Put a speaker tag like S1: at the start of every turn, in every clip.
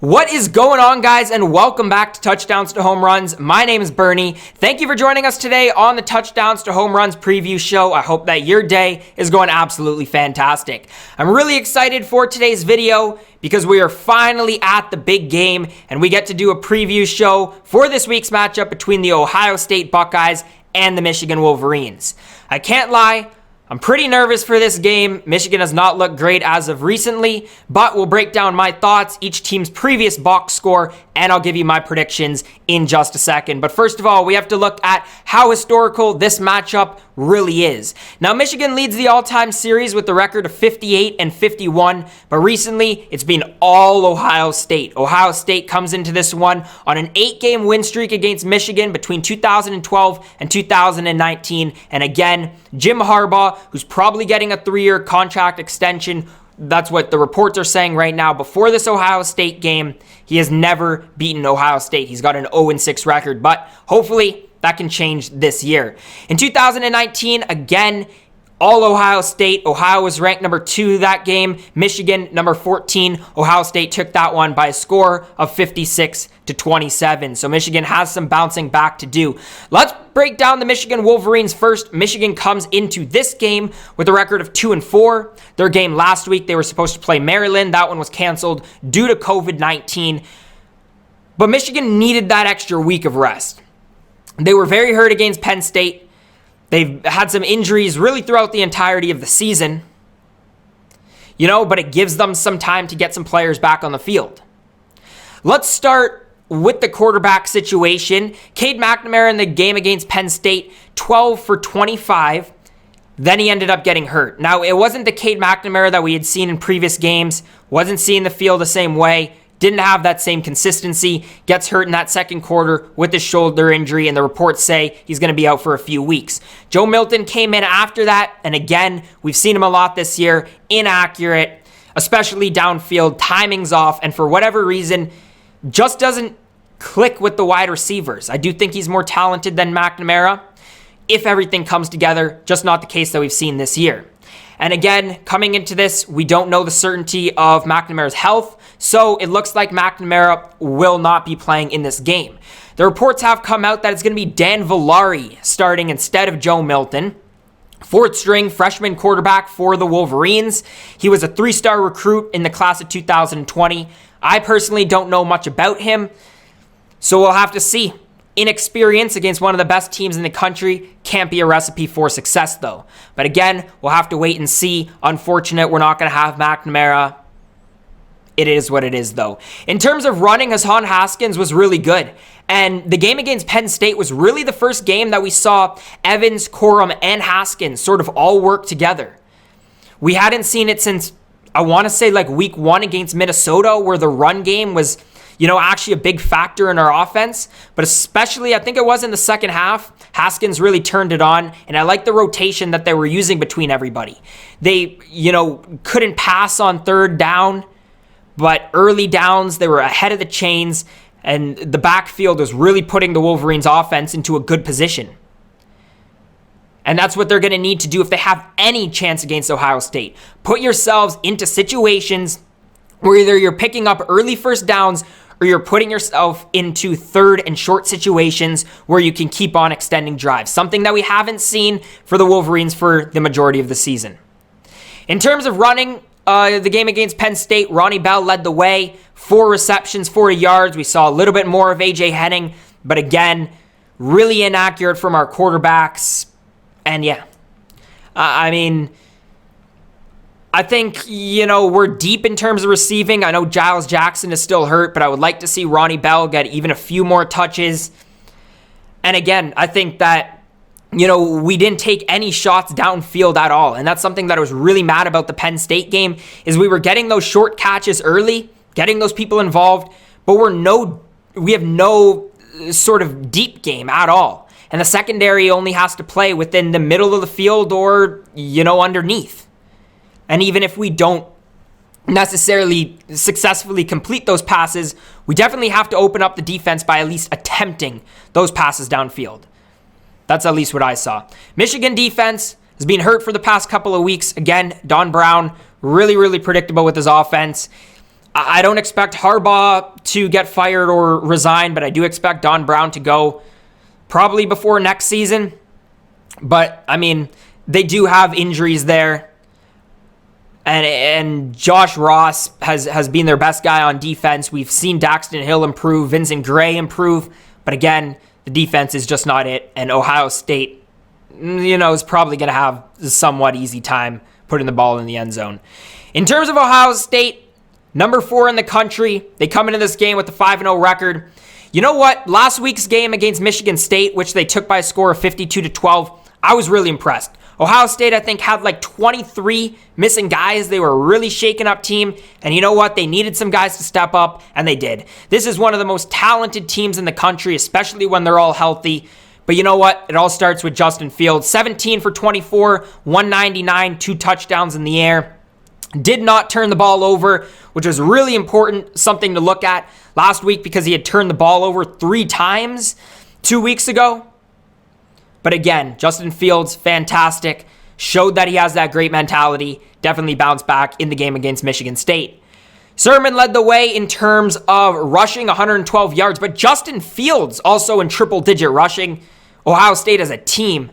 S1: What is going on, guys, and welcome back to Touchdowns to Home Runs. My name is Bernie. Thank you for joining us today on the Touchdowns to Home Runs preview show. I hope that your day is going absolutely fantastic. I'm really excited for today's video because we are finally at the big game and we get to do a preview show for this week's matchup between the Ohio State Buckeyes and the Michigan Wolverines. I can't lie, I'm pretty nervous for this game. Michigan has not looked great as of recently, but we'll break down my thoughts, each team's previous box score, and I'll give you my predictions in just a second. But first of all, we have to look at how historical this matchup really is. Now, Michigan leads the all-time series with the record of 58-51, but recently it's been all Ohio State. Ohio State comes into this one on an 8-game win streak against Michigan between 2012 and 2019, and again, Jim Harbaugh, who's probably getting a 3-year contract extension. That's what the reports are saying right now. Before this Ohio State game, he has never beaten Ohio State. He's got an 0-6 record, but hopefully that can change this year. In 2019, again, all Ohio State. Ohio was ranked number 2 that game. Michigan, number 14. Ohio State took that one by a score of 56-27. So Michigan has some bouncing back to do. Let's break down the Michigan Wolverines first. Michigan comes into this game with a record of 2-4. Their game last week, they were supposed to play Maryland. That one was canceled due to COVID-19. But Michigan needed that extra week of rest. They were very hurt against Penn State. They've had some injuries really throughout the entirety of the season, but it gives them some time to get some players back on the field. Let's start with the quarterback situation. Cade McNamara in the game against Penn State, 12 for 25. Then he ended up getting hurt. Now, it wasn't the Cade McNamara that we had seen in previous games. Wasn't seeing the field the same way. Didn't have that same consistency, gets hurt in that second quarter with his shoulder injury, and the reports say he's going to be out for a few weeks. Joe Milton came in after that, and again, we've seen him a lot this year, inaccurate, especially downfield, timing's off, and for whatever reason, just doesn't click with the wide receivers. I do think he's more talented than McNamara, if everything comes together, just not the case that we've seen this year. And again, coming into this, we don't know the certainty of McNamara's health, so it looks like McNamara will not be playing in this game. The reports have come out that it's going to be Dan Villari starting instead of Joe Milton. 4th-string freshman quarterback for the Wolverines. He was a 3-star recruit in the class of 2020. I personally don't know much about him, so we'll have to see. Inexperience against one of the best teams in the country can't be a recipe for success, though. But again, we'll have to wait and see. Unfortunate, we're not going to have McNamara. It is what it is, though. In terms of running, Hassan Haskins was really good. And the game against Penn State was really the first game that we saw Evans, Corum, and Haskins sort of all work together. We hadn't seen it since, I want to say, like week 1 against Minnesota, where the run game was actually a big factor in our offense, but especially I think it was in the second half, Haskins really turned it on, and I like the rotation that they were using between everybody. They, couldn't pass on 3rd down, but early downs, they were ahead of the chains, and the backfield was really putting the Wolverines offense into a good position. And that's what they're going to need to do if they have any chance against Ohio State. Put yourselves into situations where either you're picking up early first downs or you're putting yourself into 3rd and short situations where you can keep on extending drives, something that we haven't seen for the Wolverines for the majority of the season. In terms of running, the game against Penn State, Ronnie Bell led the way, 4 receptions, 40 yards. We saw a little bit more of A.J. Henning, but again, really inaccurate from our quarterbacks. And yeah, I think, we're deep in terms of receiving. I know Giles Jackson is still hurt, but I would like to see Ronnie Bell get even a few more touches. And again, I think that, we didn't take any shots downfield at all. And that's something that I was really mad about the Penn State game, is we were getting those short catches early, getting those people involved, but we have no sort of deep game at all. And the secondary only has to play within the middle of the field or, underneath. And even if we don't necessarily successfully complete those passes, we definitely have to open up the defense by at least attempting those passes downfield. That's at least what I saw. Michigan defense has been hurt for the past couple of weeks. Again, Don Brown, really, really predictable with his offense. I don't expect Harbaugh to get fired or resign, but I do expect Don Brown to go probably before next season. But, I mean, they do have injuries there. And Josh Ross has been their best guy on defense. We've seen Daxton Hill improve, Vincent Gray improve. But again, the defense is just not it. And Ohio State, is probably going to have a somewhat easy time putting the ball in the end zone. In terms of Ohio State, number 4 in the country. They come into this game with a 5-0 record. You know what? Last week's game against Michigan State, which they took by a score of 52-12, I was really impressed. Ohio State, I think, had like 23 missing guys. They were a really shaken up team. And you know what? They needed some guys to step up, and they did. This is one of the most talented teams in the country, especially when they're all healthy. But you know what? It all starts with Justin Fields. 17 for 24, 199, 2 touchdowns in the air. Did not turn the ball over, which was really important, something to look at last week because he had turned the ball over 3 times 2 weeks ago. But again, Justin Fields, fantastic. Showed that he has that great mentality. Definitely bounced back in the game against Michigan State. Sermon led the way in terms of rushing, 112 yards. But Justin Fields also in triple-digit rushing. Ohio State as a team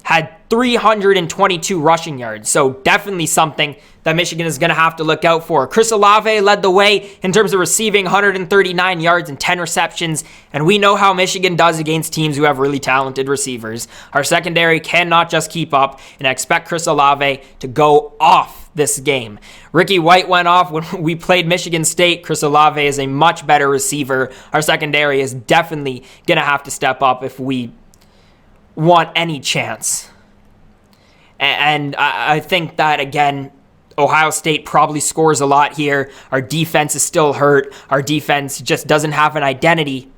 S1: had 322 rushing yards. So definitely something that Michigan is going to have to look out for. Chris Olave led the way in terms of receiving, 139 yards and 10 receptions. And we know how Michigan does against teams who have really talented receivers. Our secondary cannot just keep up, and I expect Chris Olave to go off this game. Ricky White went off when we played Michigan State. Chris Olave is a much better receiver. Our secondary is definitely going to have to step up if we want any chance. And I think that, again, Ohio State probably scores a lot here. Our defense is still hurt. Our defense just doesn't have an identity.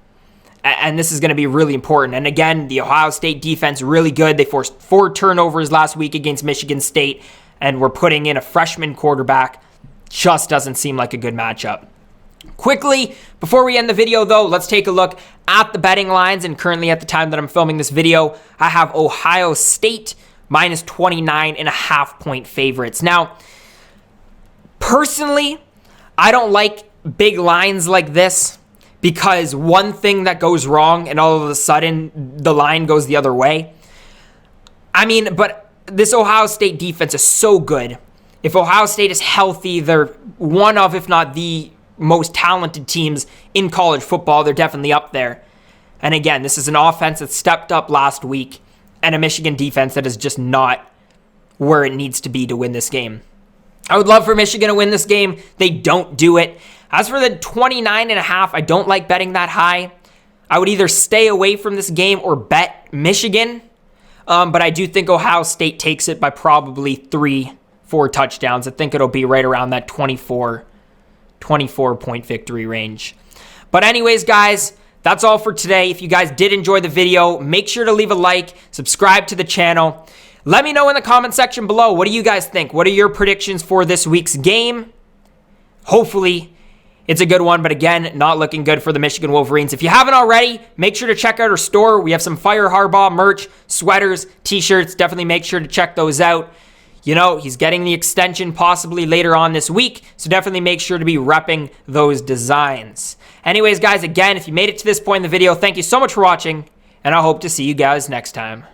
S1: And this is going to be really important. And again, the Ohio State defense really good. They forced 4 turnovers last week against Michigan State. And we're putting in a freshman quarterback. Just doesn't seem like a good matchup. Quickly, before we end the video, though, let's take a look at the betting lines. And currently, at the time that I'm filming this video, I have Ohio State minus 29.5 point favorites. Now, personally, I don't like big lines like this because one thing that goes wrong and all of a sudden the line goes the other way. I mean, but this Ohio State defense is so good. If Ohio State is healthy, they're one of, if not the most talented teams in college football. They're definitely up there. And again, this is an offense that stepped up last week and a Michigan defense that is just not where it needs to be to win this game. I would love for Michigan to win this game. They don't do it. As for the 29.5, I don't like betting that high. I would either stay away from this game or bet Michigan. But I do think Ohio State takes it by probably 3-4 touchdowns. I think it'll be right around that 24 point victory range. But anyways, guys, that's all for today. If you guys did enjoy the video, make sure to leave a like, subscribe to the channel. Let me know in the comment section below, what do you guys think? What are your predictions for this week's game? Hopefully, it's a good one, but again, not looking good for the Michigan Wolverines. If you haven't already, make sure to check out our store. We have some Fire Harbaugh merch, sweaters, t-shirts. Definitely make sure to check those out. You know, he's getting the extension possibly later on this week, so definitely make sure to be repping those designs. Anyways, guys, again, if you made it to this point in the video, thank you so much for watching, and I hope to see you guys next time.